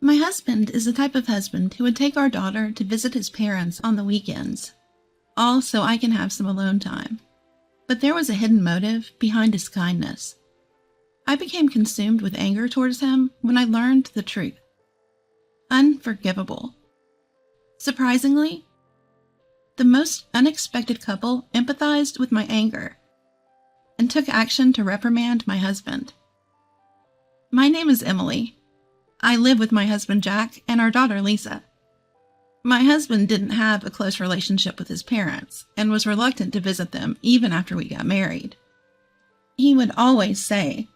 My husband is the type of husband who would take our daughter to visit his parents on the weekends, all so I can have some alone time. But there was a hidden motive behind his kindness. I became consumed with anger towards him when I learned the truth. Unforgivable. Surprisingly, the most unexpected couple empathized with my anger and took action to reprimand my husband. My name is Emily. I live with my husband Jack and our daughter Lisa. My husband didn't have a close relationship with his parents and was reluctant to visit them even after we got married. He would always say,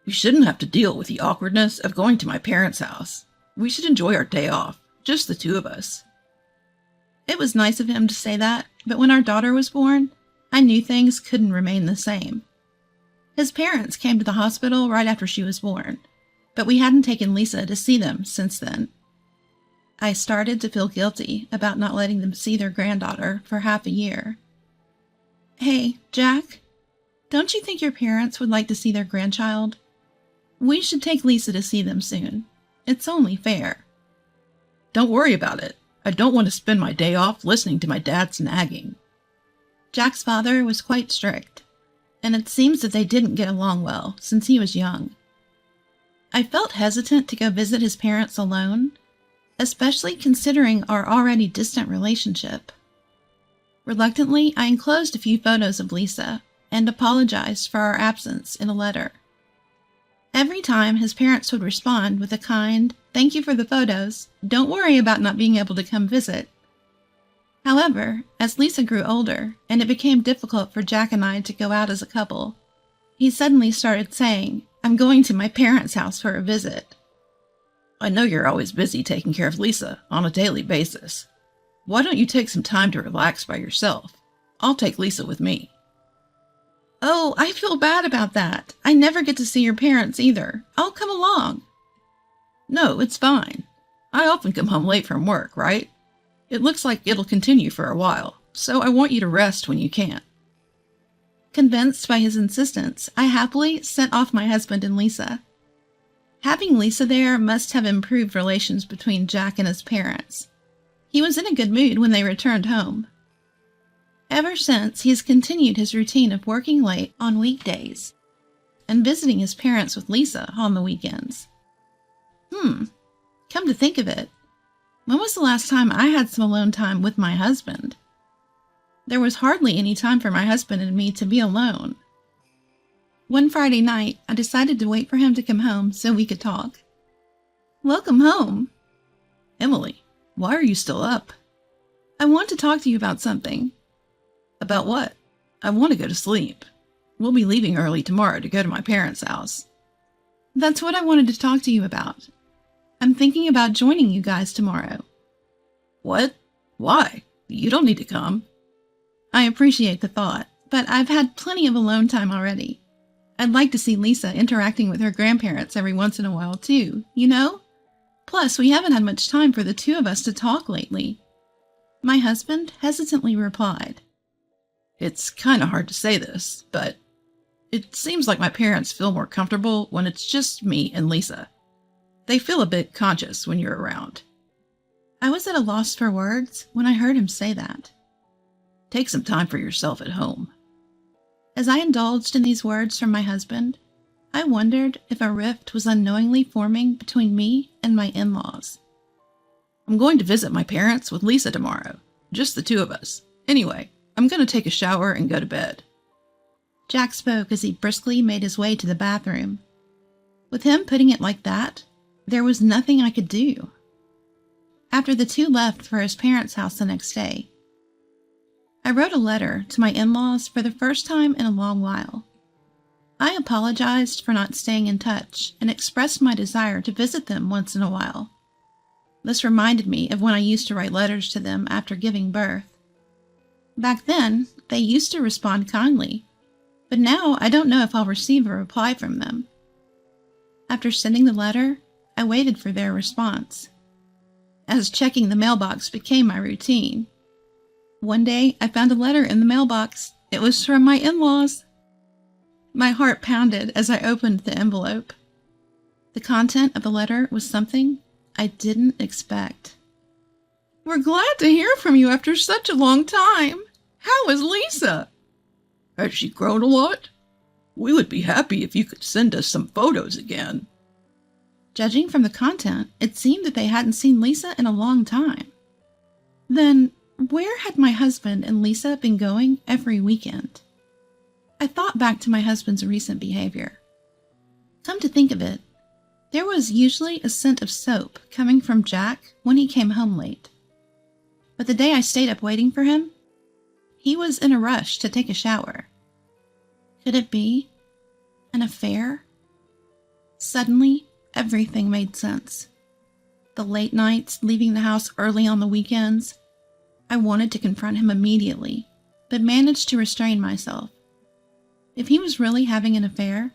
"You shouldn't have to deal with the awkwardness of going to my parents' house. We should enjoy our day off, just the two of us." It was nice of him to say that, but when our daughter was born, I knew things couldn't remain the same. His parents came to the hospital right after she was born, but we hadn't taken Lisa to see them since then. I started to feel guilty about not letting them see their granddaughter for half a year. "Hey, Jack, don't you think your parents would like to see their grandchild? We should take Lisa to see them soon. It's only fair." "Don't worry about it. I don't want to spend my day off listening to my dad's nagging." Jack's father was quite strict, and it seems that they didn't get along well since he was young. I felt hesitant to go visit his parents alone, especially considering our already distant relationship. Reluctantly, I enclosed a few photos of Lisa and apologized for our absence in a letter. Every time his parents would respond with a kind, "Thank you for the photos. Don't worry about not being able to come visit." However, as Lisa grew older and it became difficult for Jack and I to go out as a couple, he suddenly started saying, "I'm going to my parents' house for a visit." "I know you're always busy taking care of Lisa on a daily basis. Why don't you take some time to relax by yourself? I'll take Lisa with me." "Oh, I feel bad about that. I never get to see your parents either. I'll come along." "No, it's fine. I often come home late from work, right? It looks like it'll continue for a while, so I want you to rest when you can." Convinced by his insistence, I happily sent off my husband and Lisa. Having Lisa there must have improved relations between Jack and his parents. He was in a good mood when they returned home. Ever since, he has continued his routine of working late on weekdays and visiting his parents with Lisa on the weekends. Come to think of it, when was the last time I had some alone time with my husband? There was hardly any time for my husband and me to be alone. One Friday night, I decided to wait for him to come home so we could talk. "Welcome home." "Emily, why are you still up?" "I want to talk to you about something." "About what?" "I want to go to sleep. We'll be leaving early tomorrow to go to my parents' house." "That's what I wanted to talk to you about. I'm thinking about joining you guys tomorrow." "What? Why? You don't need to come." "I appreciate the thought, but I've had plenty of alone time already. I'd like to see Lisa interacting with her grandparents every once in a while too, you know? Plus, we haven't had much time for the two of us to talk lately." My husband hesitantly replied, "It's kind of hard to say this, but it seems like my parents feel more comfortable when it's just me and Lisa. They feel a bit conscious when you're around." I was at a loss for words when I heard him say that. "Take some time for yourself at home." As I indulged in these words from my husband, I wondered if a rift was unknowingly forming between me and my in-laws. "I'm going to visit my parents with Lisa tomorrow, just the two of us. Anyway, I'm going to take a shower and go to bed." Jack spoke as he briskly made his way to the bathroom. With him putting it like that, there was nothing I could do. After the two left for his parents' house the next day, I wrote a letter to my in-laws for the first time in a long while. I apologized for not staying in touch and expressed my desire to visit them once in a while. This reminded me of when I used to write letters to them after giving birth. Back then, they used to respond kindly, but now I don't know if I'll receive a reply from them. After sending the letter, I waited for their response, as checking the mailbox became my routine. One day, I found a letter in the mailbox. It was from my in-laws. My heart pounded as I opened the envelope. The content of the letter was something I didn't expect. We're glad to hear from you after such a long time. How is Lisa? Has she grown a lot? We would be happy if you could send us some photos again. Judging from the content, it seemed that they hadn't seen Lisa in a long time. Then, where had my husband and Lisa been going every weekend? I thought back to my husband's recent behavior. Come to think of it, there was usually a scent of soap coming from Jack when he came home late. But the day I stayed up waiting for him, he was in a rush to take a shower. Could it be an affair? Suddenly, everything made sense. The late nights, leaving the house early on the weekends. I wanted to confront him immediately, but managed to restrain myself. If he was really having an affair,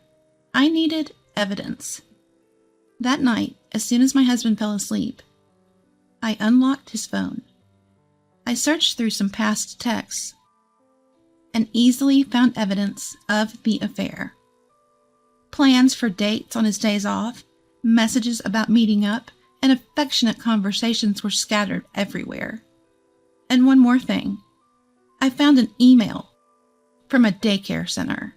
I needed evidence. That night, as soon as my husband fell asleep, I unlocked his phone. I searched through some past texts and easily found evidence of the affair. Plans for dates on his days off, messages about meeting up, and affectionate conversations were scattered everywhere. And one more thing. I found an email from a daycare center.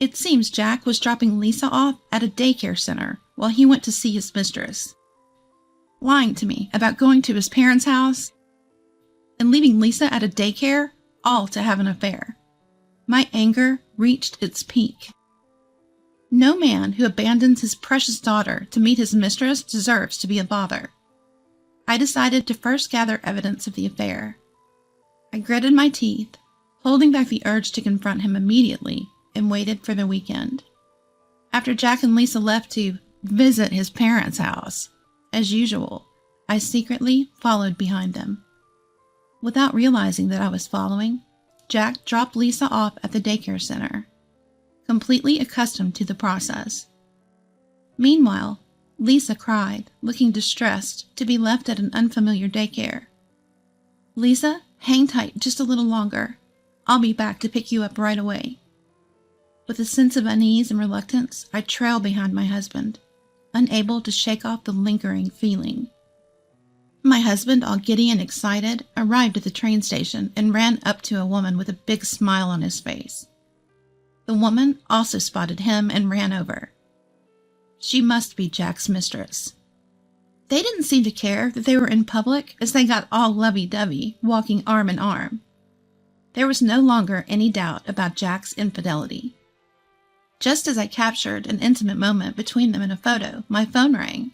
It seems Jack was dropping Lisa off at a daycare center while he went to see his mistress, lying to me about going to his parents' house and leaving Lisa at a daycare, all to have an affair. My anger reached its peak. No man who abandons his precious daughter to meet his mistress deserves to be a father. I decided to first gather evidence of the affair. I gritted my teeth, holding back the urge to confront him immediately, and waited for the weekend. After Jack and Lisa left to visit his parents' house, as usual, I secretly followed behind them. Without realizing that I was following, Jack dropped Lisa off at the daycare center, completely accustomed to the process. Meanwhile, Lisa cried, looking distressed to be left at an unfamiliar daycare. Lisa, hang tight just a little longer. I'll be back to pick you up right away. With a sense of unease and reluctance, I trailed behind my husband, unable to shake off the lingering feeling. My husband, all giddy and excited, arrived at the train station and ran up to a woman with a big smile on his face. The woman also spotted him and ran over. She must be Jack's mistress. They didn't seem to care that they were in public as they got all lovey-dovey, walking arm in arm. There was no longer any doubt about Jack's infidelity. Just as I captured an intimate moment between them in a photo, my phone rang.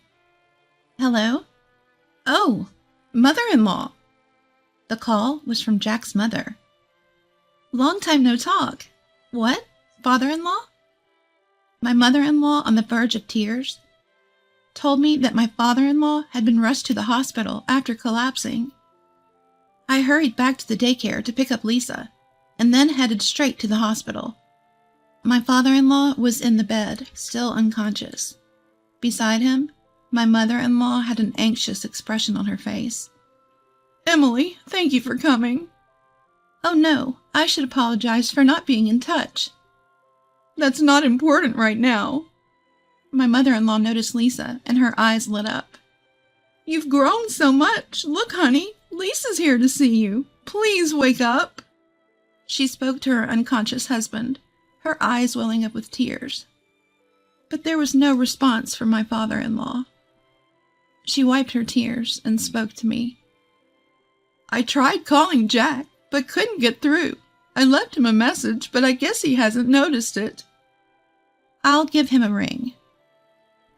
Hello? Oh, mother-in-law. The call was from Jack's mother. Long time no talk. What? Father-in-law? My mother-in-law, on the verge of tears, told me that my father-in-law had been rushed to the hospital after collapsing. I hurried back to the daycare to pick up Lisa, and then headed straight to the hospital. My father-in-law was in the bed, still unconscious. Beside him, my mother-in-law had an anxious expression on her face. Emily, thank you for coming. Oh no, I should apologize for not being in touch. That's not important right now. My mother-in-law noticed Lisa, and her eyes lit up. You've grown so much. Look, honey, Lisa's here to see you. Please wake up. She spoke to her unconscious husband, her eyes welling up with tears. But there was no response from my father-in-law. She wiped her tears and spoke to me. I tried calling Jack, but couldn't get through. I left him a message, but I guess he hasn't noticed it. I'll give him a ring.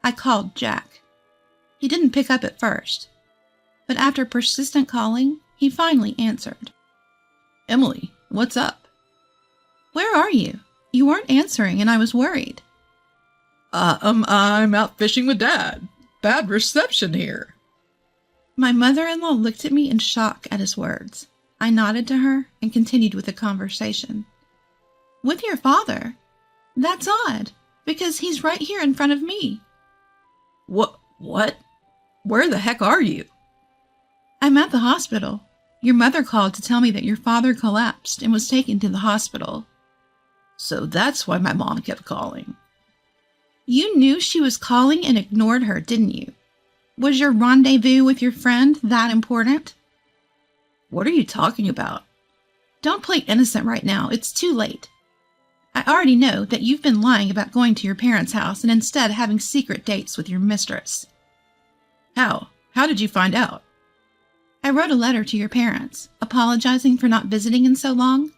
I called Jack. He didn't pick up at first, but after persistent calling, he finally answered. Emily, what's up? Where are you? You weren't answering, and I was worried. I'm out fishing with Dad. Bad reception here. My mother-in-law looked at me in shock at his words. I nodded to her and continued with the conversation. With your father? That's odd, because he's right here in front of me. What? Where the heck are you? I'm at the hospital. Your mother called to tell me that your father collapsed and was taken to the hospital. So that's why my mom kept calling. You knew she was calling and ignored her, didn't you? Was your rendezvous with your friend that important? What are you talking about? Don't play innocent right now. It's too late. I already know that you've been lying about going to your parents' house and instead having secret dates with your mistress. How? How did you find out? I wrote a letter to your parents, apologizing for not visiting in so long.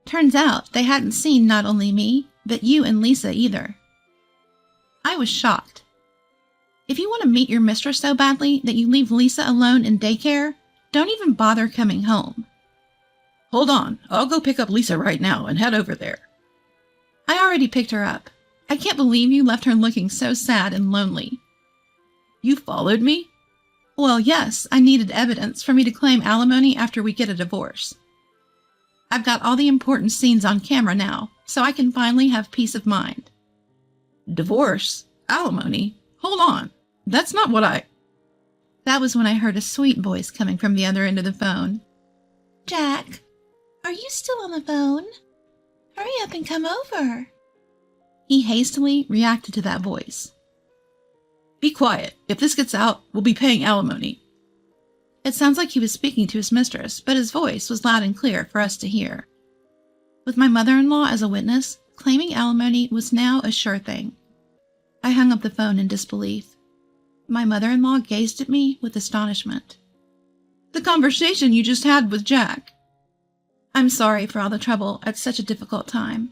Turns out they hadn't seen not only me, but you and Lisa either. I was shocked. If you want to meet your mistress so badly that you leave Lisa alone in daycare, don't even bother coming home. Hold on, I'll go pick up Lisa right now and head over there. I already picked her up. I can't believe you left her looking so sad and lonely. You followed me? Well, yes, I needed evidence for me to claim alimony after we get a divorce. I've got all the important scenes on camera now, so I can finally have peace of mind. Divorce? Alimony? Hold on. That's not what I... That was when I heard a sweet voice coming from the other end of the phone. Jack, are you still on the phone? Hurry up and come over. He hastily reacted to that voice. Be quiet. If this gets out, we'll be paying alimony. It sounds like he was speaking to his mistress, but his voice was loud and clear for us to hear. With my mother-in-law as a witness, claiming alimony was now a sure thing. I hung up the phone in disbelief. My mother-in-law gazed at me with astonishment. The conversation you just had with Jack. I'm sorry for all the trouble at such a difficult time.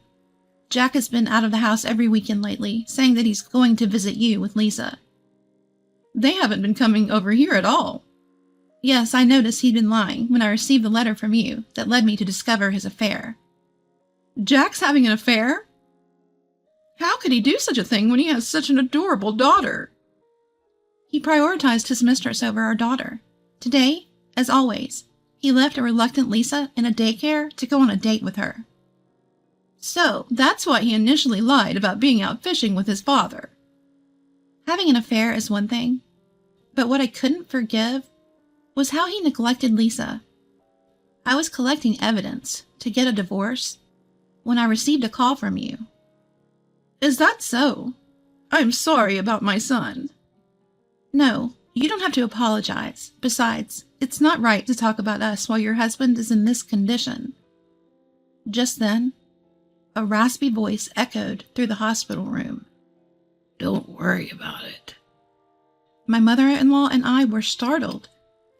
Jack has been out of the house every weekend lately, saying that he's going to visit you with Lisa. They haven't been coming over here at all. Yes, I noticed he'd been lying when I received the letter from you that led me to discover his affair. Jack's having an affair? How could he do such a thing when he has such an adorable daughter? He prioritized his mistress over our daughter. Today, as always, he left a reluctant Lisa in a daycare to go on a date with her. So, that's why he initially lied about being out fishing with his father. Having an affair is one thing, but what I couldn't forgive was how he neglected Lisa. I was collecting evidence to get a divorce when I received a call from you. Is that so? I'm sorry about my son. No, you don't have to apologize. Besides, it's not right to talk about us while your husband is in this condition. Just then, a raspy voice echoed through the hospital room. Don't worry about it. My mother-in-law and I were startled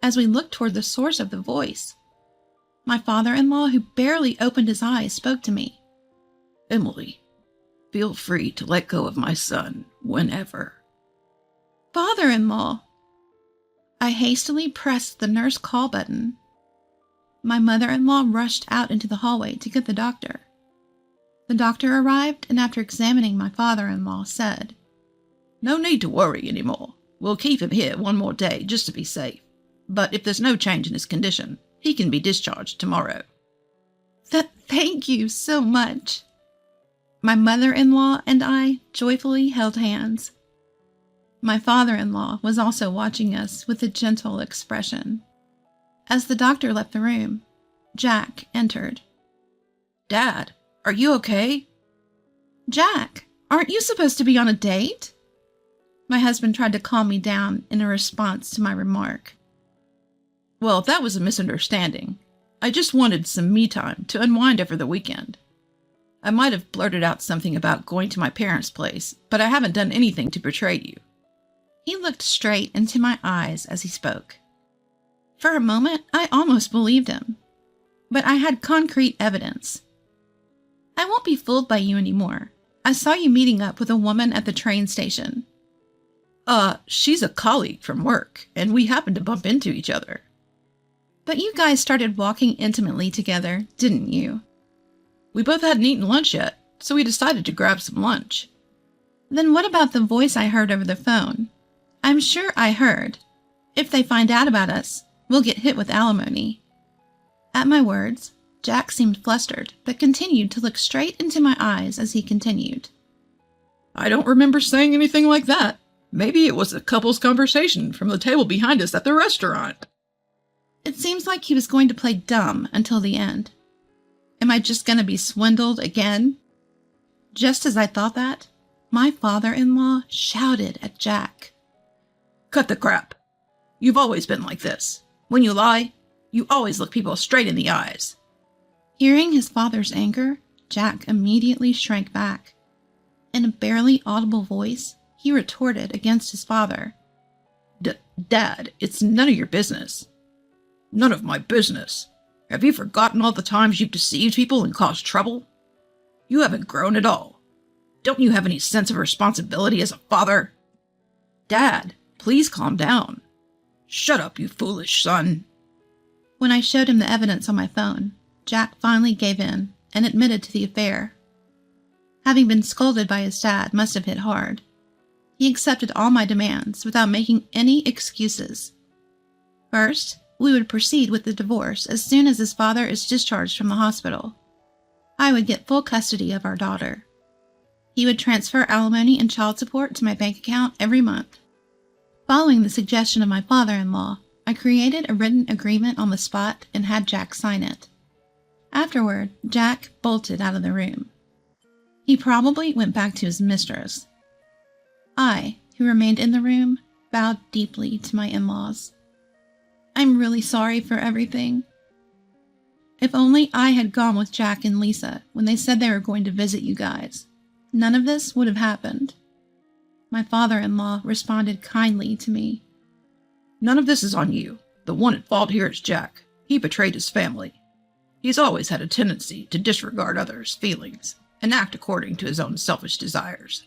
as we looked toward the source of the voice. My father-in-law, who barely opened his eyes, spoke to me. Emily, feel free to let go of my son whenever. Father-in-law! I hastily pressed the nurse call button. My mother-in-law rushed out into the hallway to get the doctor. The doctor arrived and after examining my father-in-law said, No need to worry anymore. We'll keep him here one more day just to be safe. But if there's no change in his condition, he can be discharged tomorrow. Thank you so much. My mother-in-law and I joyfully held hands. My father-in-law was also watching us with a gentle expression. As the doctor left the room, Jack entered. Dad, are you okay? Jack, aren't you supposed to be on a date? My husband tried to calm me down in a response to my remark. Well, that was a misunderstanding. I just wanted some me time to unwind over the weekend. I might have blurted out something about going to my parents' place, but I haven't done anything to betray you. He looked straight into my eyes as he spoke. For a moment, I almost believed him. But I had concrete evidence. I won't be fooled by you anymore. I saw you meeting up with a woman at the train station. She's a colleague from work, and we happened to bump into each other. But you guys started walking intimately together, didn't you? We both hadn't eaten lunch yet, so we decided to grab some lunch. Then what about the voice I heard over the phone? I'm sure I heard. If they find out about us, we'll get hit with alimony. At my words, Jack seemed flustered, but continued to look straight into my eyes as he continued. I don't remember saying anything like that. Maybe it was a couple's conversation from the table behind us at the restaurant. It seems like he was going to play dumb until the end. Am I just going to be swindled again? Just as I thought that, My father-in-law shouted at Jack. "Cut the crap. You've always been like this. When you lie, you always look people straight in the eyes." Hearing his father's anger, Jack immediately shrank back. In a barely audible voice, he retorted against his father. Dad, it's none of your business." "None of my business? Have you forgotten all the times you've deceived people and caused trouble? You haven't grown at all. Don't you have any sense of responsibility as a father?" "Dad, please calm down." "Shut up, you foolish son." When I showed him the evidence on my phone, Jack finally gave in and admitted to the affair. Having been scolded by his dad must have hit hard. He accepted all my demands without making any excuses. First, we would proceed with the divorce as soon as his father is discharged from the hospital. I would get full custody of our daughter. He would transfer alimony and child support to my bank account every month. Following the suggestion of my father-in-law, I created a written agreement on the spot and had Jack sign it. Afterward, Jack bolted out of the room. He probably went back to his mistress. I, who remained in the room, bowed deeply to my in-laws. I'm really sorry for everything. If only I had gone with Jack and Lisa when they said they were going to visit you guys, none of this would have happened. My father-in-law responded kindly to me. "None of this is on you. The one at fault here is Jack. He betrayed his family. He's always had a tendency to disregard others' feelings and act according to his own selfish desires.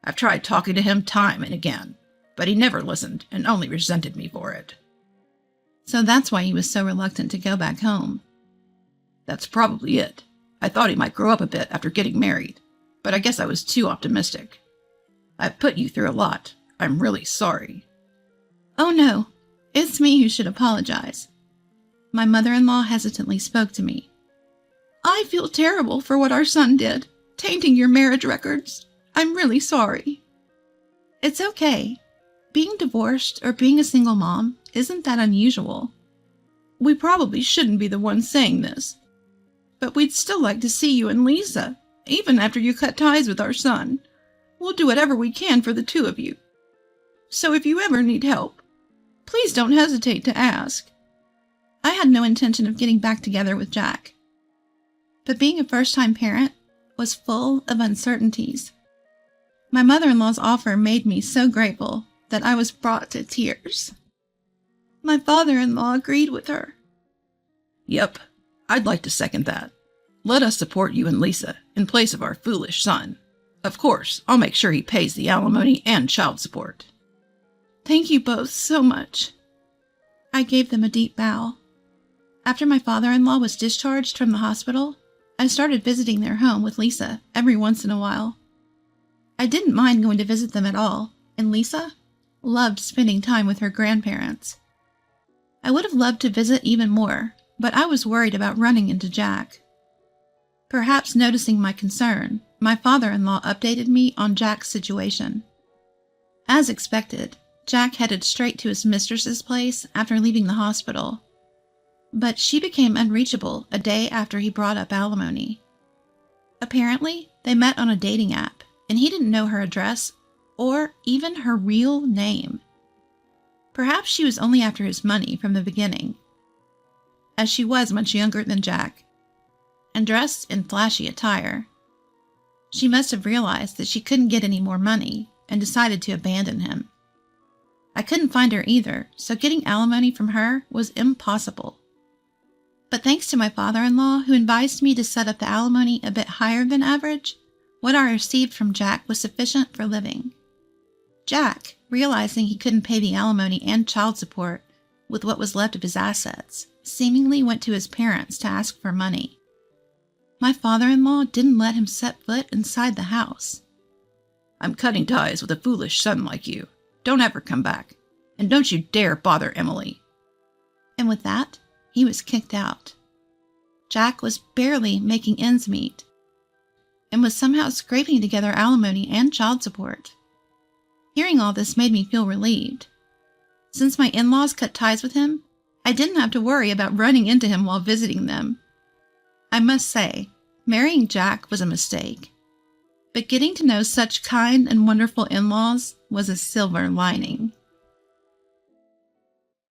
I've tried talking to him time and again, but he never listened and only resented me for it." So that's why he was so reluctant to go back home. "That's probably it. I thought he might grow up a bit after getting married, but I guess I was too optimistic. I've put you through a lot. I'm really sorry." Oh no, it's me who should apologize. My mother-in-law hesitantly spoke to me. I feel terrible for what our son did, tainting your marriage records. I'm really sorry. It's okay. Being divorced or being a single mom isn't that unusual. We probably shouldn't be the ones saying this, but we'd still like to see you and Lisa, even after you cut ties with our son. We'll do whatever we can for the two of you. So if you ever need help, please don't hesitate to ask. I had no intention of getting back together with Jack, but being a first-time parent was full of uncertainties. My mother-in-law's offer made me so grateful that I was brought to tears. My father-in-law agreed with her. "Yep, I'd like to second that. Let us support you and Lisa in place of our foolish son. Of course, I'll make sure he pays the alimony and child support." Thank you both so much. I gave them a deep bow. After my father-in-law was discharged from the hospital, I started visiting their home with Lisa every once in a while. I didn't mind going to visit them at all, and Lisa loved spending time with her grandparents. I would have loved to visit even more, but I was worried about running into Jack. Perhaps noticing my concern, my father-in-law updated me on Jack's situation. As expected, Jack headed straight to his mistress's place after leaving the hospital. But she became unreachable a day after he brought up alimony. Apparently, they met on a dating app, and he didn't know her address or even her real name. Perhaps she was only after his money from the beginning, as she was much younger than Jack, and dressed in flashy attire. She must have realized that she couldn't get any more money and decided to abandon him. I couldn't find her either, so getting alimony from her was impossible. But thanks to my father-in-law, who advised me to set up the alimony a bit higher than average, what I received from Jack was sufficient for living. Jack, realizing he couldn't pay the alimony and child support with what was left of his assets, seemingly went to his parents to ask for money. My father-in-law didn't let him set foot inside the house. "I'm cutting ties with a foolish son like you. Don't ever come back, and don't you dare bother Emily." And with that, he was kicked out. Jack was barely making ends meet, and was somehow scraping together alimony and child support. Hearing all this made me feel relieved. Since my in-laws cut ties with him, I didn't have to worry about running into him while visiting them. I must say, marrying Jack was a mistake. But getting to know such kind and wonderful in-laws was a silver lining.